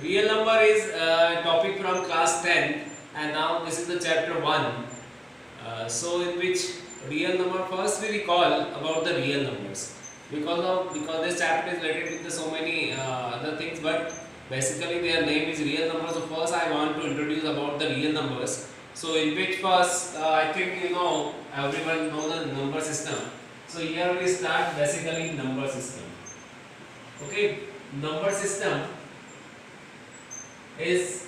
Real number is a topic from class 10, and now this is the chapter 1. So in which real number, first we recall about the real numbers, because this chapter is related with the so many other things, but basically their name is real numbers. So first I want to introduce about the real numbers. So in which first I think everyone know the number system. So here we start basically number system. Okay, number system is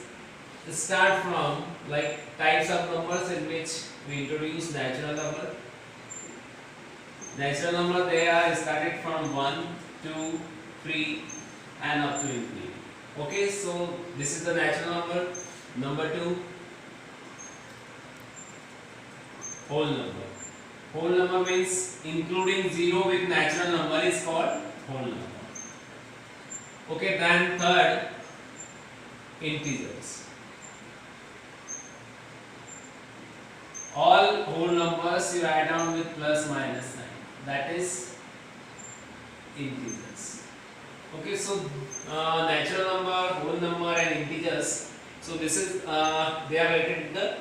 start from like types of numbers in which we introduce natural number. Natural number, they are started from 1, 2, 3 and up to infinity. Okay, so this is the natural number. Number 2, whole number. Whole number means including 0 with natural number is called whole number. Okay, then third, integers. All whole numbers you write down with plus minus sign. That is integers. Okay, so natural number, whole number and integers. So this is they are related to the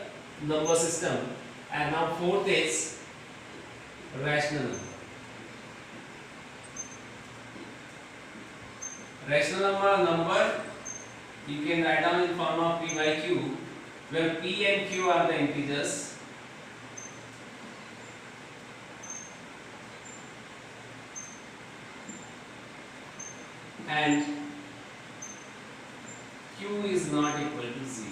number system. And now fourth is rational number. Rational number you can write down in form of p by q, where p and q are the integers and q is not equal to 0.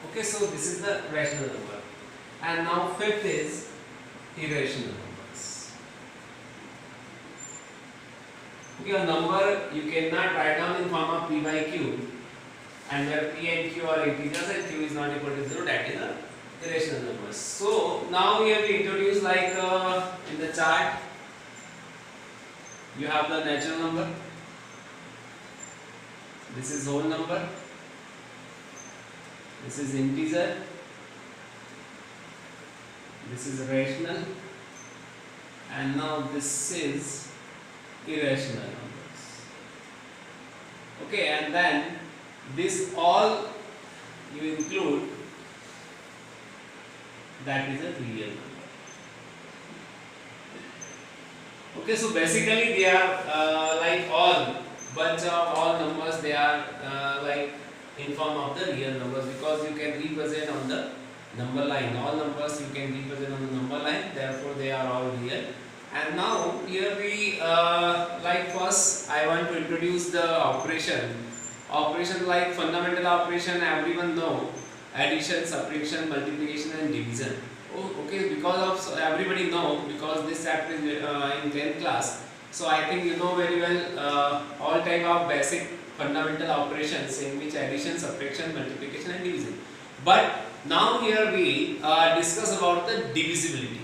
Okay, so this is the rational number. And now fifth is irrational numbers. Okay, a number you cannot write down in form of p by q, and where p and q are integers and q is not equal to 0, that is a irrational numbers. So now here we introduce like in the chart you have the natural number, this is whole number, this is integer, this is rational, and now this is irrational numbers. Okay, and then this all you include, that is a real number. Okay, so basically they are like all bunch of all numbers, they are like in form of the real numbers, because you can represent on the number line. All numbers you can represent on the number line, therefore they are all real. And now here we like first I want to introduce the operation like fundamental operation. Everyone know addition, subtraction, multiplication and division. Okay, because of everybody know, because this chapter is in 10th class, so I think you know very well all type of basic fundamental operations in which addition, subtraction, multiplication and division. But now here we discuss about the divisibility,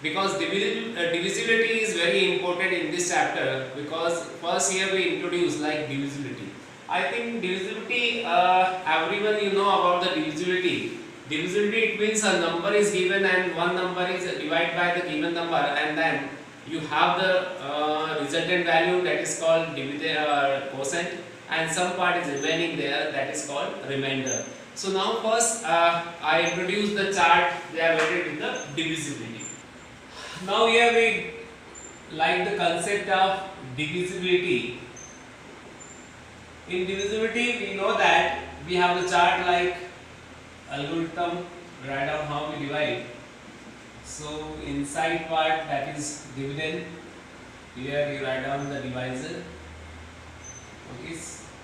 because divisibility is very important in this chapter, because first here we introduce like divisibility. I think divisibility, everyone you know about the divisibility. Divisibility, it means a number is given and one number is divided by the given number, and then you have the resultant value, that is called quotient, and some part is remaining there, that is called remainder. So now first I introduce the chart, they are related with the divisibility. Now here we like the concept of divisibility. In divisibility we know that we have the chart like algorithm, write down how we divide. So inside part, that is dividend, here you write down the divisor. Okay,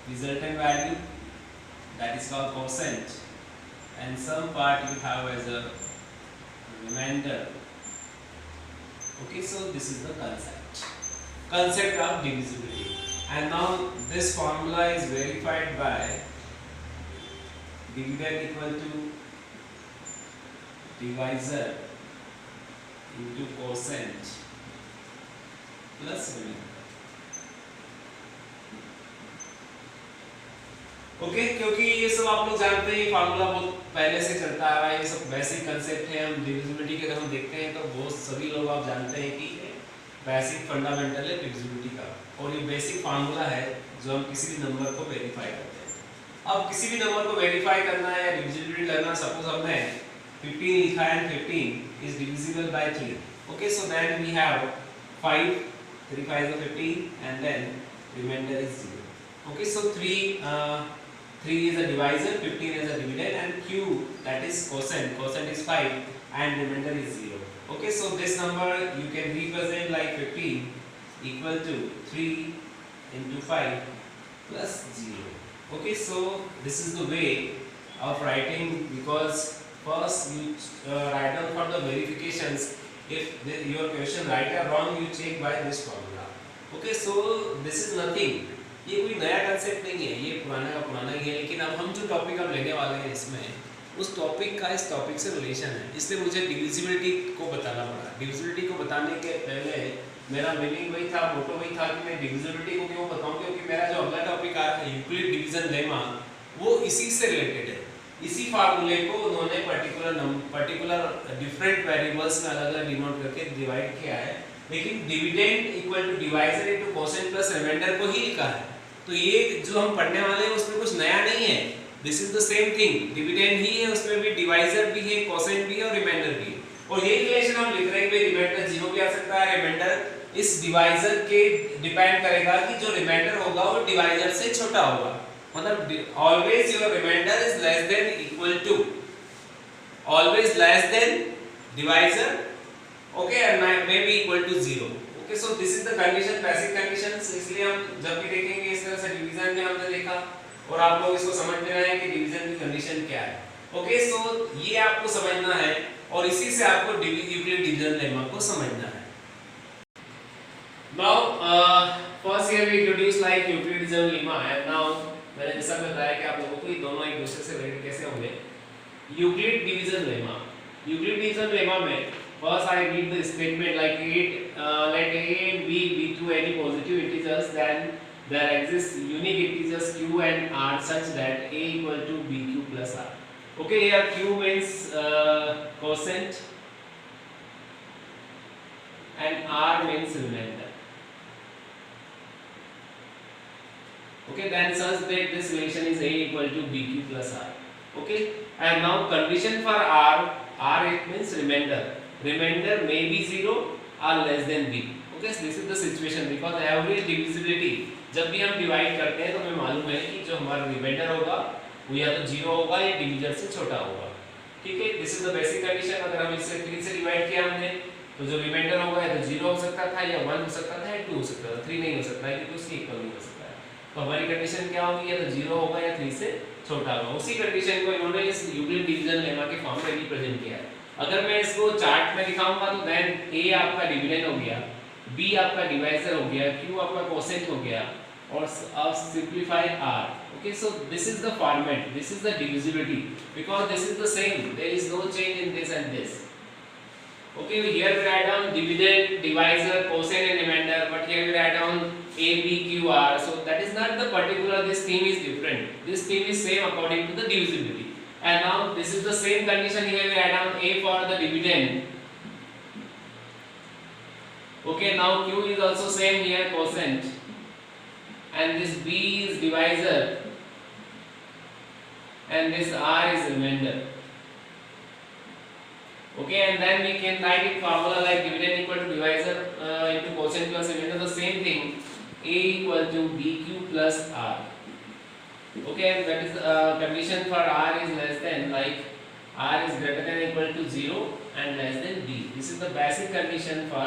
resultant value, that is called quotient, and some part you have as a remainder. Okay, so this is the concept of divisibility. And now this formula is verified by dividend equal to divisor into quotient plus remainder. Okay, क्योंकि ये सब आप लोग जानते हैं, formula बहुत पहले से चलता आ रहा है, ये सब बेसिक कंसेप्ट है. हम डिविजिबिलिटी के अगर हम देखते हैं तो बहुत सभी लोग आप जानते हैं कि बेसिक फंडामेंटल है डिविजिबिलिटी का, और ये बेसिक फार्मूला है जो हम किसी भी नंबर को वेरीफाई करते हैं. अब किसी भी नंबर को वेरीफाई करना है या डिविजिबिलिटी करना, सपोज हमने 15 लिखा है and 15 is divisible by 3. Okay, so then we have 5, 3 5 is 15 and then remainder is 0. Okay, so 3 is a divisor, 15 is a dividend and q, that is quotient is 5 and remainder is 0. Okay, so this number you can represent like 15 equal to 3 into 5 plus 0. Okay, so this is the way of writing, because first you write down for the verifications. If your question right or wrong, you check by this formula. Okay, so this is nothing, ये कोई नया concept नहीं है, ये पुराना का पुराना ही है, लेकिन अब हम जो टॉपिक अब लेने वाले हैं इसमें उस टॉपिक का इस टॉपिक से रिलेशन है, इसलिए मुझे डिविजिबिलिटी को बताना पड़ा। डिविजिबिलिटी को बताने के पहले मेरा मीनिंग वही था, मोटो वही था कि मैं डिविजिबिलिटी को क्यों बताऊं, क्योंकि मेरा जो अगला टॉपिक आ रहा है यूक्लिड डिवीजन लेमा, वो इसी से रिलेटेड है। इसी फार्मूले को उन्होंने पर्टिकुलर डिफरेंट वेरिएबल्स में अलग अलग डिनोट करके डिवाइड किया है, लेकिन dividend equal to divisor into quotient plus remainder को ही लिखा है। तो ये जो हम पढ़ने वाले हैं उसमें कुछ नया नहीं है, this is the same thing, dividend ही है, उसमें भी डिवाइजर भी है, कोसेंट भी है और रिमाइंडर भी है। और यही रिलेशन हम लिख रहे हैं कि रिमाइंडर 0 भी आ सकता है, रिमाइंडर इस डिवाइजर के डिपेंड करेगा कि जो रिमाइंडर होगा वो डिवाइजर से छोटा होगा, मतलब always your remainder is less than equal to, always less than divisor, okay, and may be equal to 0। Okay, so this is the condition, basic conditions. इसलिए हम जब भी देखेंगे इस तरह से डिवीजन में हमने देखा और आप लोग इसको समझ में आए कि डिवीजन की कंडीशन क्या है। ओके, सो ये आपको समझना है और इसी से आपको यूक्लिड डिवीजन लेमा को समझना है। Now first here we introduce like Euclid division lemma, and now मैंने जैसा बताया कि आप लोगों को ये दोनों एक दूसरे से रिलेटेड कैसे होंगे। Euclid division lemma, Euclid division lemma में first I read the statement like let a and b be two any positive integers, then there exists unique integers q and r such that a equal to bq plus r. Okay, here q means quotient and r means remainder. Okay, then such that this relation is a equal to bq plus r. Okay, and now condition for r it means remainder, remainder may be 0 or less than b. Okay, so this is the situation, because every divisibility जब भी हम divide करते हैं तो हमें मालूम है कि जो हमारा रिमाइंडर होगा वो या तो 0 होगा या डिविजन से छोटा होगा। ठीक है, this is the basic condition. अगर हम इसे 3 से डिवाइड किया हमने तो जो रिमाइंडर होगा या तो 0 हो सकता था या 1 हो सकता था या 2 हो सकता था, 3 नहीं हो सकता है क्योंकि उसके इक्वल नहीं हो सकता है। तो हमारी कंडीशन क्या होगी, या तो 0 होगा या 3 से छोटा होगा। उसी कंडीशन को इन्होंने इस यूक्लिड डिवीजन लेमा के फॉर्म में रिप्रेजेंट किया है। अगर मैं इसको चार्ट में दिखाऊंगा तो देन a आपका डिविडेंड हो गया, b आपका डिवाइजर हो गया, q आपका कोसेंट हो गया और अब simplify r. Okay, so this is the format, this is the divisibility, because this is the same, there is no change in this and this. Okay, here we write down dividend, divisor, cosine and remainder, but here we write down a, b, q, r. So that is not the particular, this theme is different, this theme is same according to the divisibility. And now this is the same condition, here we write down a for the dividend. Okay, now q is also same here, quotient, and this b is divisor and this r is remainder. Okay, and then we can write in formula like dividend equal to divisor into quotient plus remainder, the same thing, a equal to bq plus r. Okay, and that is condition for r is less than, like r is greater than or equal to 0 and less than b. This is the basic condition for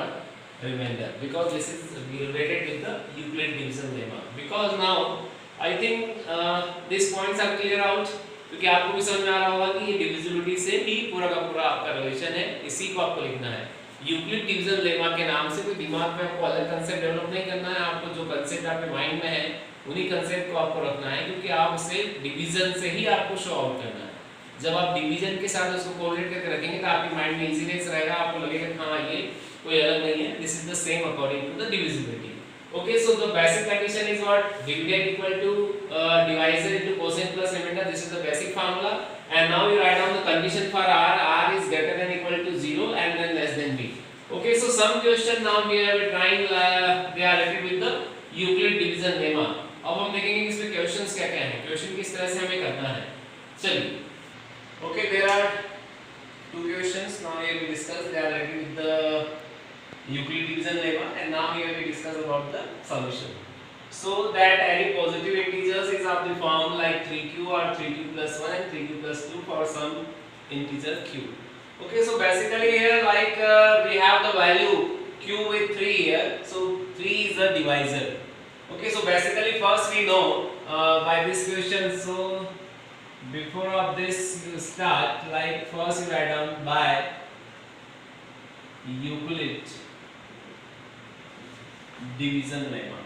remainder, because this is related with the Euclid division lemma. Because now I think these points are clear out, क्योंकि आपको भी समझ में आ रहा होगा कि ये divisibility से ही पूरा का पूरा आपका रिलेशन है, इसी को आपको लिखना है। यूक्लिड डिवीजन लेमा के नाम से कोई दिमाग में आपको अलग कंसेप्ट डेवलप नहीं करना है, आपको जो कंसेप्ट आपके माइंड में है उन्हीं कंसेप्ट को आपको रखना है, क्योंकि आप उसे डिवीजन से ही आपको शो आउट करना है। जब आप डिवीजन के साथ उसको कोरिलेट करके रखेंगे तो आपके माइंड में इजीनेस रहेगा, आपको लगेगा हाँ ये कोई अलग नहीं है, this is the same according to the divisibility. Okay, so the basic condition is what? Dividend equal to divisor into quotient plus remainder. This is the basic formula. And now you write down the condition for r. R is greater than or equal to 0 and then less than b. Okay, so some question now we are trying, they are related with the Euclid division lemma. अब हम देखेंगे कि इसमें questions क्या क्या है, question किस तरह से हमें करना है। चलिए, okay, there are two questions now here we discuss, they are related with the Euclid division lemma, and now here we discuss about the solution. So that any positive integers is of the form like 3q or 3q plus 1 and 3q plus 2 for some integer q. Okay, so basically here like we have the value q with 3 here, so 3 is a divisor. Okay, so basically first we know by this question, so before of this you start, like first you write down by Euclid division lemma.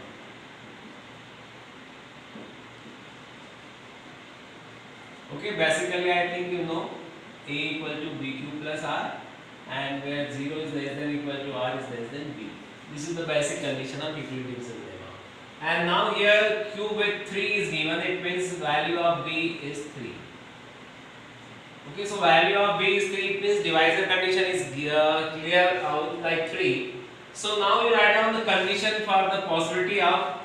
Okay, basically I think you know a equal to bq plus r, and where 0 is less than equal to r is less than b. This is the basic condition of Euclid division lemma. And now here q with 3 is given, it means value of b is 3. Okay, so value of b is 3, it means divisor condition is clear out like 3. So now you write down the condition for the possibility of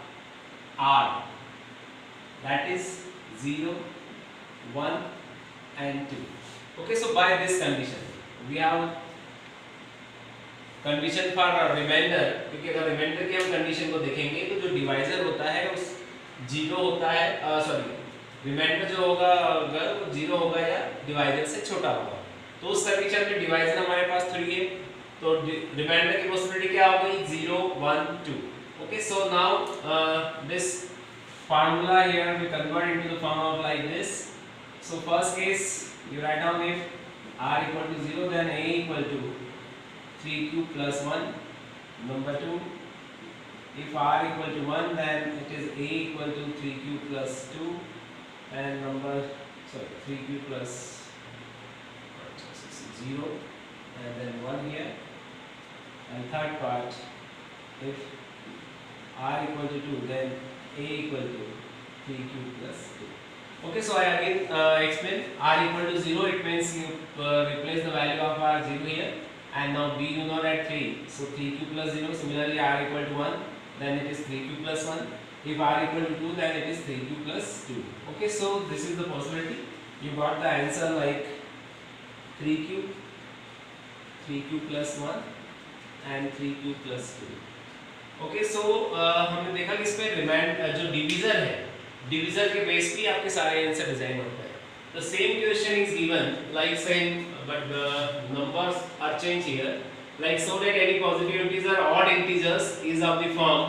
r, that is 0, 1 and 2. Okay, so by this condition we have condition for remainder, क्योंकि अगर reminder की हम condition को देखेंगे तो जो divisor होता है उस जीरो होता है, सॉरी रिमाइंडर जो होगा अगर वो जीरो होगा या डिवाइजर से छोटा होगा, तो उस कंडीशन में डिवाइजर हमारे पास 3 है, तो रिमाइंडर की पॉसिबिलिटी क्या हो गई 0, 1, 2. Okay, so now this formula here we convert into the form of like this. So first case you write down if r equal to 0 then a equal to 3q plus 1. Number 2, if r equal to 1 then it is a equal to 3q plus 2, and 3q plus 0 and then 1 here, and third part, if r equal to 2 then a equal to 3q plus 2. Okay, so I again explain. R equal to 0, it means you replace the value of r 0 here, and now b you know at 3, so 3q plus 0. Similarly r equal to 1 then it is 3q plus 1. If r equal to 2 then it is 3q plus 2. Okay, so this is the possibility. You got the answer like 3q plus 1 and 3q plus 2. Okay, so हमने देखा कि इसमें remind जो divisor है, divisor के base पे आपके सारे आंसर डिजाइन होते हैं. The same question is given like same, but the numbers are changed here. Like so that any positive integer or odd integers is of the form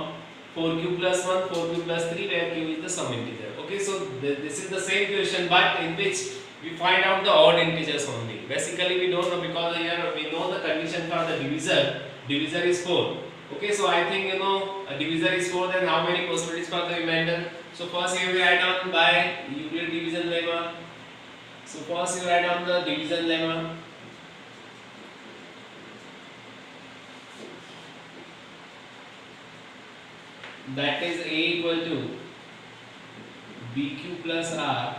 4q plus 1, 4q plus 3, where q is the sum integer. Okay, so this is the same question, but in which we find out the odd integers only. Basically we don't know, because here we know the condition for the divisor. Divisor is 4. Okay, so I think you know a divisor is 4, then how many possibilities for the remainder? So first here we write down by Euclid division lemma. So first you write down the division lemma. That is a equal to bq plus r,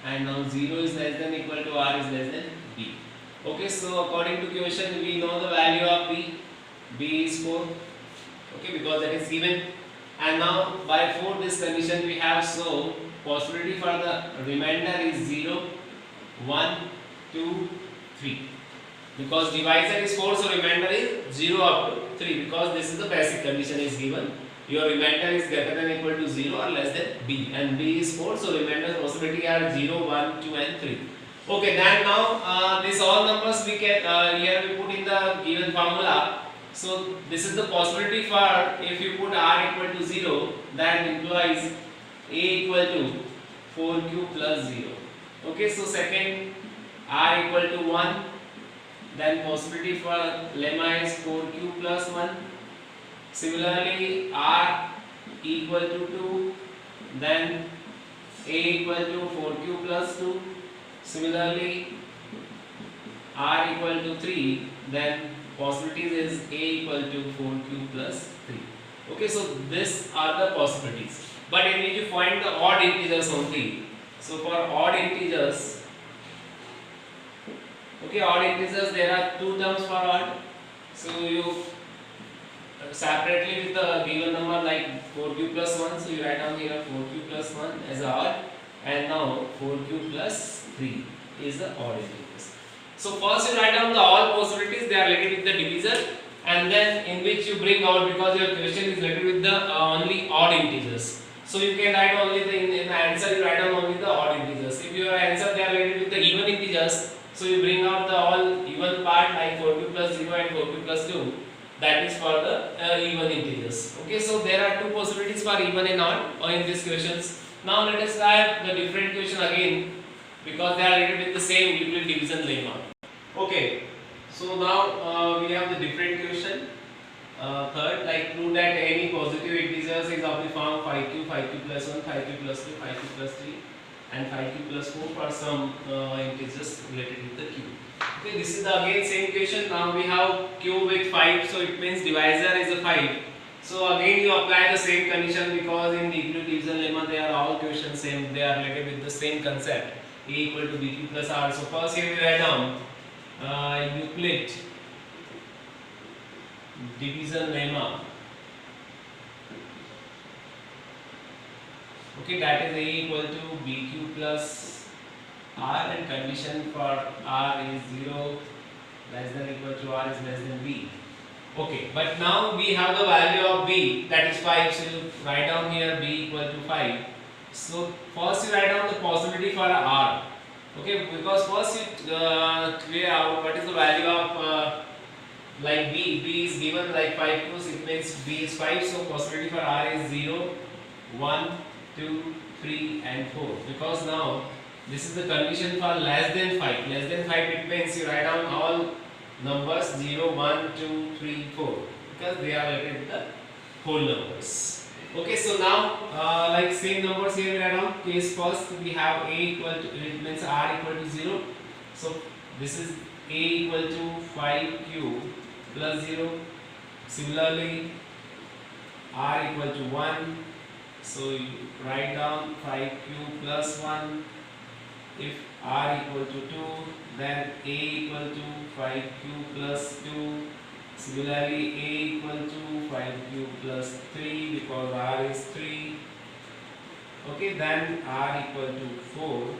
and now 0 is less than equal to r is less than b. Okay, so according to question we know the value of b. B is 4. Okay, because that is given. And now by 4 this condition we have, so possibility for the remainder is 0, 1, 2, 3. Because divisor is 4, so remainder is 0 up to 3, because this is the basic condition is given. Your remainder is greater than equal to 0 or less than b, and b is 4, so remainder possibility are 0, 1, 2 and 3. Okay, then now this all numbers we can here we put in the given formula. So this is the possibility for, if you put r equal to 0, that implies a equal to 4q plus 0. Okay, so second r equal to 1, then possibility for lemma is 4q plus 1. Similarly r equal to 2, then a equal to 4q plus 2. Similarly r equal to 3, then possibilities is a equal to 4q plus 3. Okay, so these are the possibilities, but you need to find the odd integers only. So for odd integers, okay, odd integers there are two terms for odd. So you separately with the given number like 4q plus 1, so you write down here 4q plus 1 as a odd, and now 4q plus 3 is the odd integers. So first you write down the all possibilities, they are related with the divisor, and then in which you bring out, because your question is related with the only odd integers. So you can write only the in the answer you write down only the odd integers. If your answer they are related with the even integers, so you bring out the all even part like 4q plus 0 and 4q plus 2. That is for the even integers. Okay, so there are two possibilities for even and odd in these questions. Now let us try the different question again, because they are related with the same Euclid division lemma. Okay, so now we have the different question. Third, like prove that any positive integers is of the form 5q, 5q plus 1, 5q plus 2, 5q plus 3 and 5q plus 4 for some integers related with the q. Okay, this is the again same question. Now we have q with 5, so it means divisor is a 5. So again you apply the same condition, because in the Euclid division lemma they are all questions same, they are related with the same concept, a equal to bq plus r. So first here we write down Euclid division lemma. Okay, that is a equal to bq plus r, and condition for r is 0 less than equal to r is less than b. Okay, but now we have the value of b, that is 5, so you write down here b equal to 5. So first you write down the possibility for r. Okay, because first you clear out what is the value of like b is given like 5 plus, it means b is 5, so possibility for r is 0, 1, 2, 3 and 4. Because now this is the condition for less than 5. Less than 5 it means you write down all numbers 0, 1, 2, 3, 4, because they are related with the whole numbers. Okay, so now like same numbers here we write down. Case first we have a equal to, it means r equal to 0. So this is a equal to 5q plus 0. Similarly r equal to 1. So you write down 5q plus 1. If r equal to 2, then a equal to 5q plus 2. Similarly a equal to 5q plus 3, because r is 3. Okay, then r equal to 4.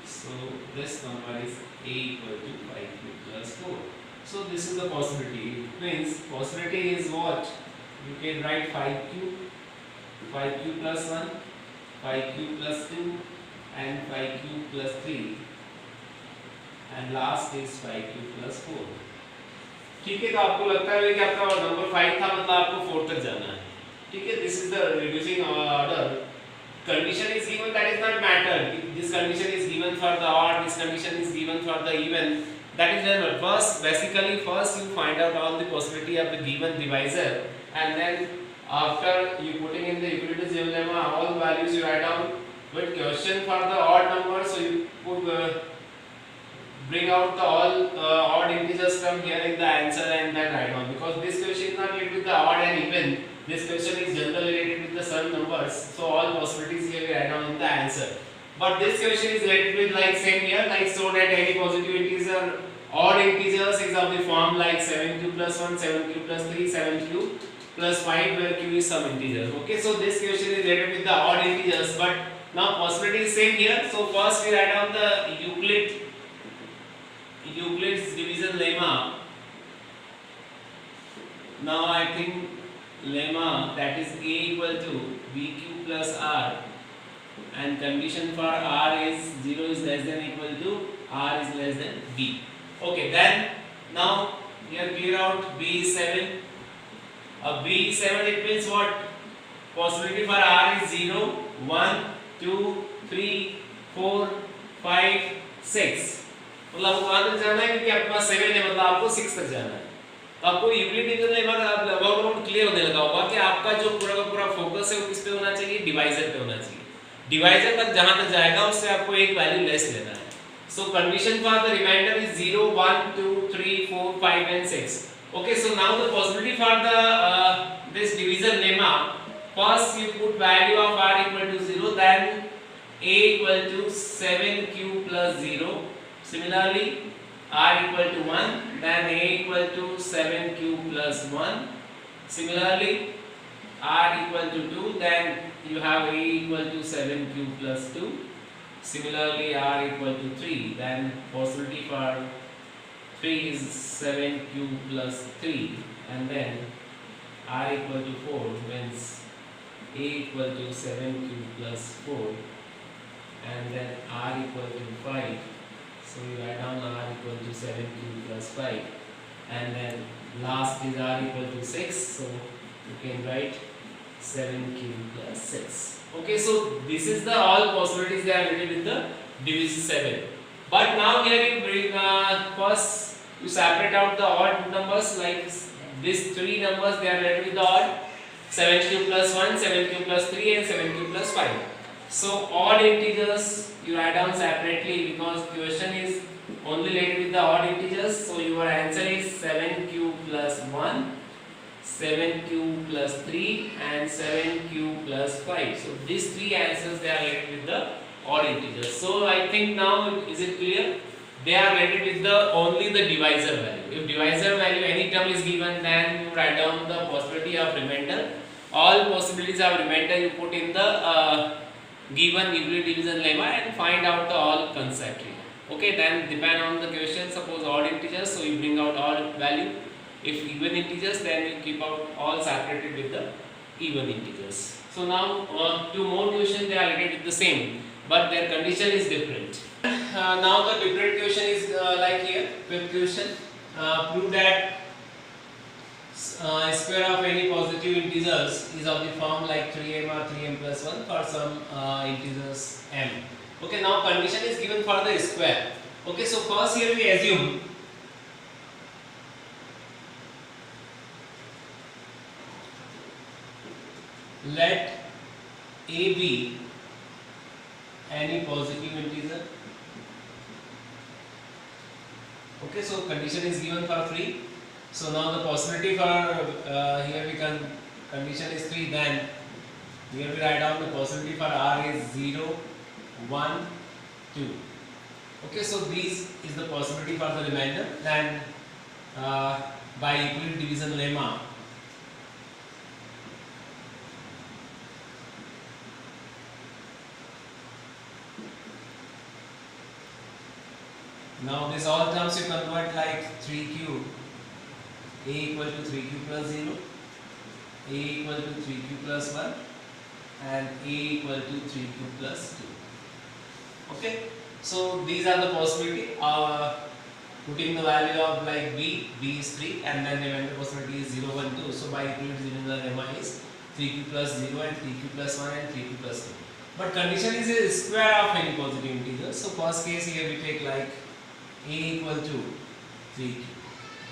So this number is a equal to 5q plus 4. So this is the possibility. It means possibility is what? You can write 5q, 5q plus 1, 5q plus 2 and 5q plus 3, and last is 5q plus 4. ठीक है, तो आपको लगता है कि आपका number 5 था, मतलब आपको 4 तक जाना है. ठीक है, this is the reducing order. Condition is given, that is not matter. This condition is given for the odd, this condition is given for the even, that is not. First, basically first you find out all the possibility of the given divisor, and then after you putting in the Euclid's lemma all values you write down. But question for the odd number, so you put bring out the all odd integers from here in the answer and then write down, because this question is not related with the odd and even. This question is generally related with the some numbers, so all possibilities here we write down in the answer. But this question is related with like same here, like so that any positive integer odd integers is of the form like 7q plus 1, 7q plus 3, 7q plus 5, where q is some integer. Okay, so this question is related with the odd integers, but now possibility is same here. So first we write down the Euclid's division lemma. Now I think lemma, that is a equal to bq plus r, and condition for r is 0 is less than equal to r is less than b. Okay, then now here clear out b is 7. B is 7, it means what? Possibility for r is 0, 1, 2, 3, 4, 5, 6. मतलब आपको कहाँ तक जाना है, क्योंकि आपके पास 7 है, मतलब आपको 6 तक जाना है. तो आपको यूक्लिड डिवीजन लेमा का अबाउट क्लियर होने लगा होगा कि आपका जो पूरा का पूरा फोकस है वो किस पे होना चाहिए, डिवाइजर पे होना चाहिए. डिवाइजर तक जहां तक जाएगा उससे आपको एक वैल्यू लेस लेना है. So condition for the remainder is 0, 1, 2, 3, 4, 5 and 6. Okay, so now the possibility for the this division lemma, first you put value of r equal to 0, then a equal to 7q plus 0. Similarly r equal to 1, then a equal to 7q plus 1. Similarly, r equal to 2, then you have a equal to 7q plus 2. Similarly, r equal to 3, then possibility for 3 is 7q plus 3, and then r equal to 4 means a equal to 7q plus 4, and then r equal to 5. So you write down r equal to 7q plus 5, and then last is r equal to 6. So you can write 7q plus 6. Okay, so this is the all possibilities they are related with the division 7. But now here you bring first you separate out the odd numbers, like these three numbers they are related with the odd. 7q plus 1, 7q plus 3 and 7q plus 5. So odd integers you write down separately because question is only related with the odd integers. So your answer is 7q plus 1, 7q plus 3 and 7q plus 5. So these three answers they are related with the odd integers. So I think now is it clear? They are related with the only the divisor value. If divisor value any term is given, then you write down the possibility of remainder. All possibilities of remainder you put in the given Euclid division lemma and find out the all concept here. Okay, then depend on the question. Suppose odd integers, so you bring out odd value. If even integers, then you keep out all separated with the even integers. So now two more questions they are related with the same, but their condition is different. Now the different question is like here, fifth question. Prove that square of any positive integers is of the form like 3m or 3m plus 1 for some integers m. Okay, now condition is given for the square. Okay, so first here we assume let a be any positive integer. Okay, so condition is given for 3. So now the possibility for here we can condition is 3, then here we write down the possibility for r is 0, 1, 2. Okay, so this is the possibility for the remainder. Then by Euclid division lemma, now this all terms you convert like 3q, a equal to 3q plus 0, a equal to 3q plus 1 and a equal to 3q plus 2. Okay, so these are the possibility putting the value of like b is 3 and then remainder possibility is 0, 1, 2. So by Euclid division lemma is 3q plus 0 and 3q plus 1 and 3q plus 2. But condition is a square of any positive integer. So first case here we take like a equal to 3q.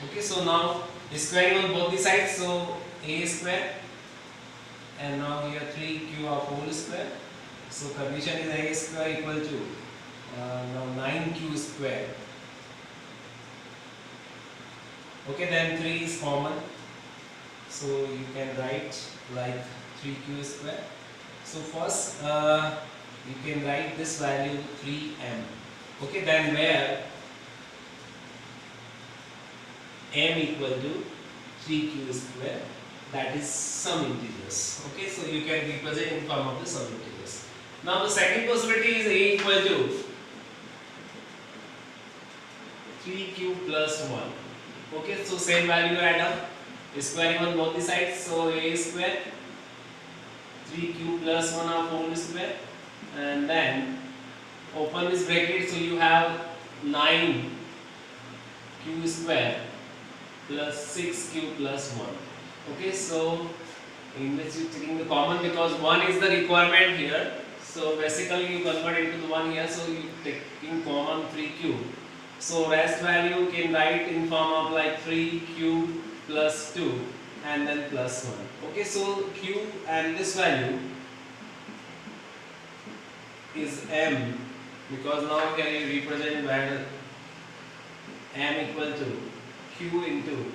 Okay, so now squaring on both the sides, so a square and now here 3q of whole square. So condition is a square equal to now 9q square. Okay, then 3 is common, so you can write like 3q square. So first you can write this value 3m. Okay, then where m equal to 3q square, that is some integers. Okay, so you can represent in form of the some integers. Now the second possibility is a equal to 3q plus 1. Okay, so same value add up, squaring on both the sides, so a square 3q plus 1 of whole square, and then open this bracket, so you have 9q square plus 6q plus 1. Okay, so in which you taking the common because 1 is the requirement here. So basically you convert into the 1 here, so you take in common 3q. So rest value you can write in form of like 3q plus 2 and then plus 1. Okay, so q and this value is m, because now can you represent value m equal to q into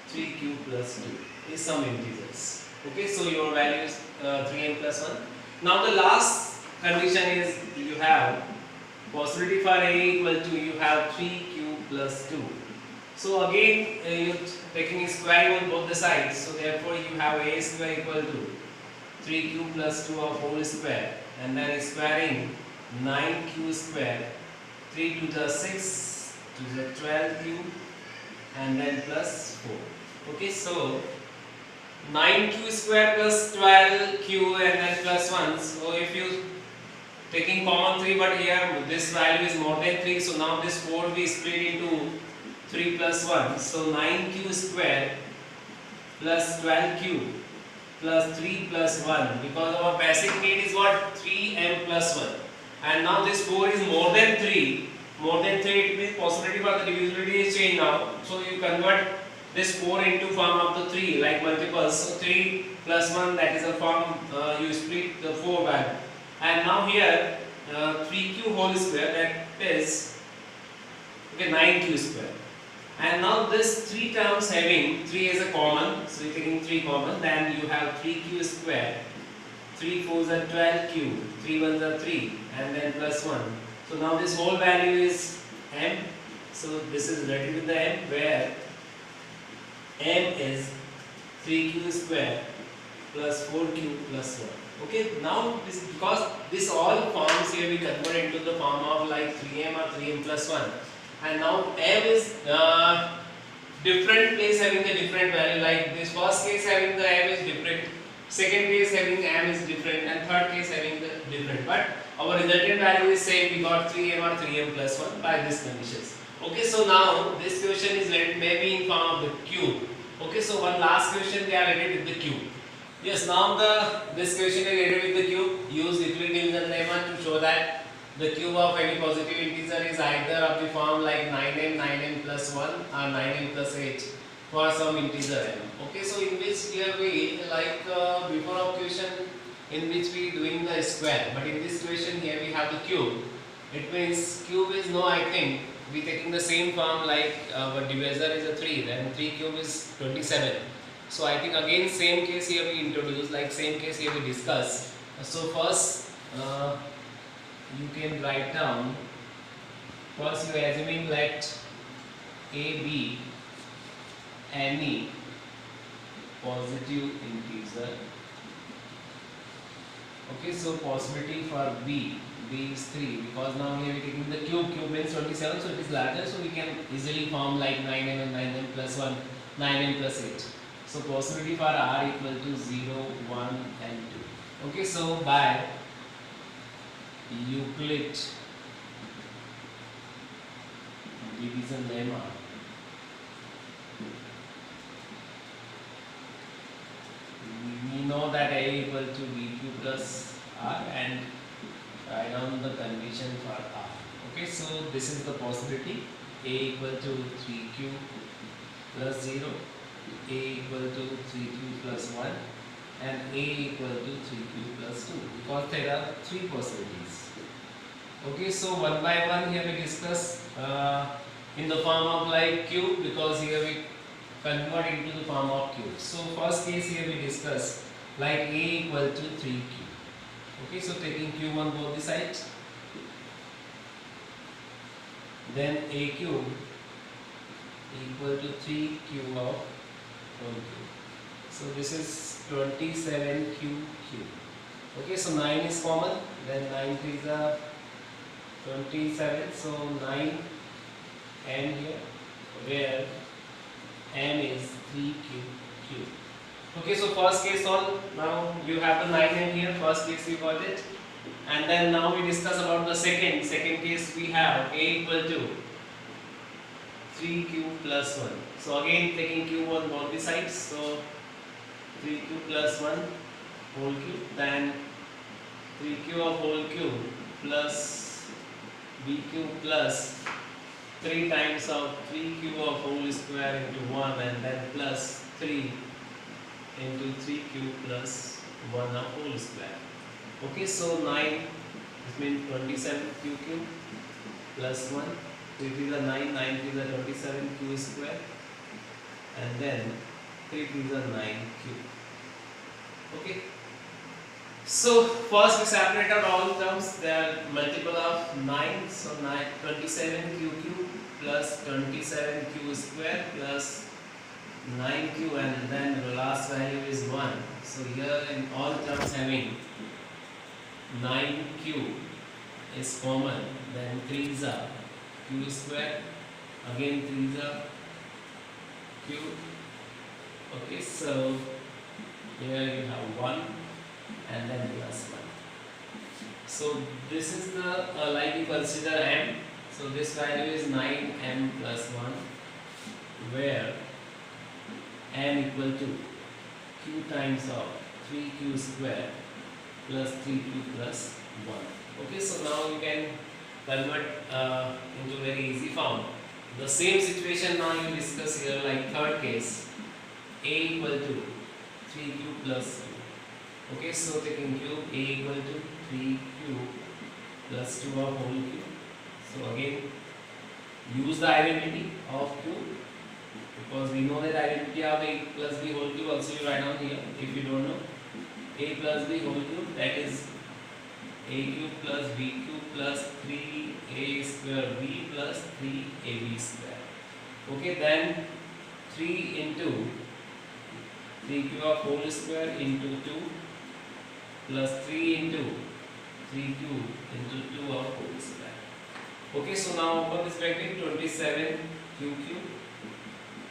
3q plus 2 is some integers. Okay, so your value is 3m plus 1. Now the last condition is you have possibility for a equal to you have 3q plus 2. So again, you're taking squaring on both the sides. So therefore, you have a square equal to 3q plus 2 of whole square, and then squaring 9q square, 3 to the 6 to the 12q, and then plus 4. Okay, so 9q square plus 12q and then plus 1. So if you taking common 3, but here this value is more than 3, so now this 4 will be split into 3 plus 1. So 9q square plus 12q plus 3 plus 1, because our basic need is what? 3m plus 1. And now this 4 is more than 3. More than 3, it means possibility for the divisibility is changed now. So you convert this 4 into form of the 3 like multiples. So 3 plus 1, that is a form, you split the 4 value. And now here 3q whole square, that is okay 9q square. And now this 3 terms having 3 as a common, so you're taking 3 common, then you have 3q square, 3 4s are 12q, 3 1s are 3, and then plus 1. So now this whole value is m, so this is related with the m, where m is 3q square plus 4q plus 1. Okay, now this, because this all forms here we convert into the form of like 3m or 3m plus 1. And now m is different place having the different value, like this first case having the m is different, second case having m is different, and third case having the different, but our resultant value is same. We got 3m or 3m plus 1 by this conditions. Okay, so now this question is related maybe in form of the cube. Okay, so one last question they are related with the cube. Yes, now this question is related with the cube. Use Euclid division lemma to show that the cube of any positive integer is either of the form like 9m, 9m plus 1 or 9m plus 8 for some integer m. Okay, so in which here we like before of question in which we doing the square, but in this question here we have the cube. It means cube is no, I think we taking the same form like our divisor is a 3, then 3 cube is 27. So I think again same case here we introduce, like same case here we discuss. So first you can write down, first you are assuming let a be any positive integer. Okay, so possibility for b is 3, because now we are taking the cube means 27, so it is larger, so we can easily form like 9m and 9m plus 1, 9m plus 8. So possibility for r equal to 0, 1 and 2. Okay, so by Euclid division lemma, we know that a equal to bq plus r, and write down the condition for r. Okay, so this is the possibility: a equal to 3q plus 0, a equal to 3q plus 1, and a equal to 3q plus 2, because there are 3 possibilities. Okay, so one by one here we discuss in the form of like cube, because here we convert into the form of cube. So first case here we discuss like a equal to 3q. Okay, so taking cube on both the sides, then a cube equal to 3 cube of whole cube. So this is 27 cube. Okay, so 9 is common, then 9 3s are 27, so 9 m here, where m is 3 cube. Okay, so first case all, now you have the 9m here, first case we got it, and then now we discuss about the second case. We have a equal to 3 cube plus 1. So again taking cube on both the sides, so 3 cube plus 1 whole cube, then 3 cube of whole cube plus b cube plus 3 times of 3 cube of whole square into 1, and then plus 3 into 3 cube plus 1 of whole square. Okay, so 9, this means 27 cube plus 1, 3 3s are 9, 9 3s are 27 q square, and then 3 3s are 9 cube. Okay, So first we separate out all terms. They are multiple of 9. So 9, 27q cube plus 27q square plus 9q, and then the last value is 1. So here in all terms having 9q is common. Then 3 is a q square. Again 3 is a q. Okay, so here you have 1 and then plus 1. So this is the like you consider m. So this value is 9m plus 1, where m equal to q times of 3q square plus 3q plus 1. Okay, so now you can convert into very easy form. The same situation now you discuss here, like third case, a equal to 3q plus 2. Okay, so taking cube, a equal to 3q plus 2 of whole cube. So again, use the identity of cube, because we know that identity of a plus b whole cube also you write down here. If you don't know, a plus b whole cube, that is a cube plus b cube plus 3a square b plus 3ab square. Okay, then 3 into 3q of whole square into 2 plus 3 into 3q into 2 of whole square. Okay, so now open this bracket, 27q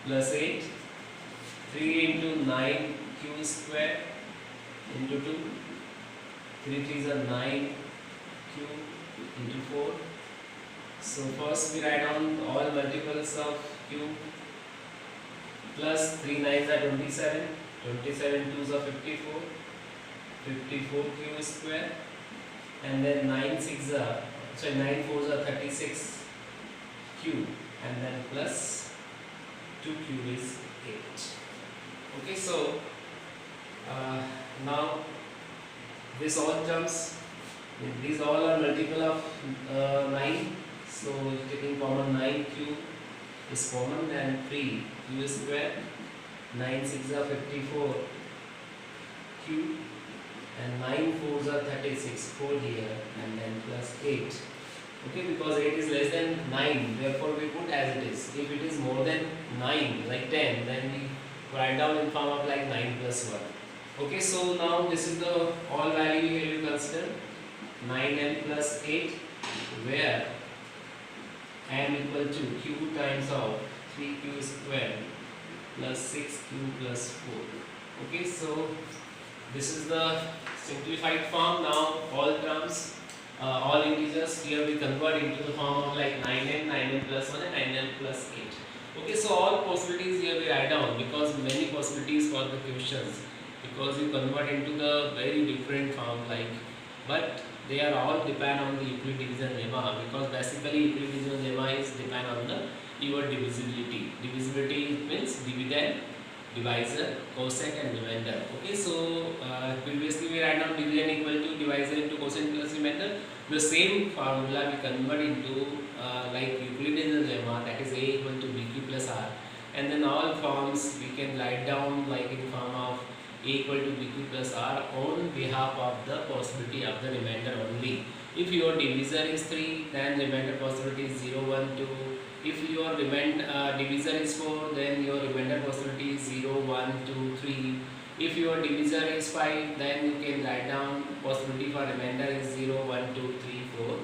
plus 8, 3 into 9q square into 2, 3 3s are 9q into 4. So first we write down all multiples of q, plus 3 9s are 27, 27 2s are 54, 54q square, and then 9 6 are, sorry, 9 4s are 36q, and then plus 2q is 8. Okay, so now this all terms, these all are multiple of 9. So taking common, 9q is common, and 3q square, 9 6 are 54 q, and 9 4s are 36, 4 here, and then plus 8. Okay, because 8 is less than 9, therefore we put as it is. If it is more than 9, like 10, then we write down in form of like 9 plus 1. Okay, so now this is the all value here you consider, 9m plus 8, where m equal to q times of 3q square plus 6q plus 4. Okay, so this is the simplified form. Now all terms, all integers here we convert into the form of like 9m, 9m plus 1 and 9m plus 8. Okay, so all possibilities here we write down, because many possibilities for the questions, because you convert into the very different form, like, but they are all depend on the Euclid division lemma, because basically Euclid division lemma is depend on the your divisibility. Divisibility means dividend, divisor, quotient and remainder. Okay, so previously we write down division equal to divisor into quotient plus remainder. The same formula we convert into like Euclidean lemma, that is a equal to bq plus r, and then all forms we can write down like in form of a equal to bq plus r on behalf of the possibility of the remainder only. If your divisor is 3, then remainder possibility is 0, 1, 2. If your divisor is 4, then your remainder possibility is 0, 1, 2, 3. If your divisor is 5, then you can write down possibility for remainder is 0, 1, 2, 3, 4,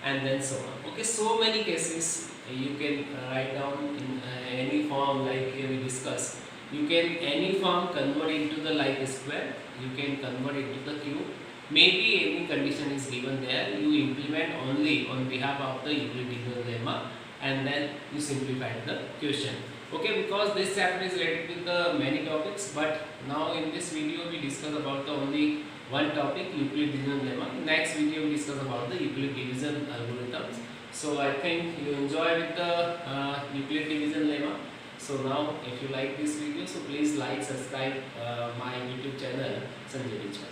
and then so on. Okay, so many cases you can write down in any form, like here we discussed. You can any form convert into the like square, you can convert into the cube. Maybe any condition is given there, you implement only on behalf of the Euclidean lemma, and then you simplify the question. Okay, because this chapter is related with the many topics, but now in this video we discuss about the only one topic, Euclid division lemma. Next video we discuss about the Euclid division algorithms. So I think you enjoy with the Euclid division lemma. So now if you like this video, so please like, subscribe my YouTube channel Sanjay Richard.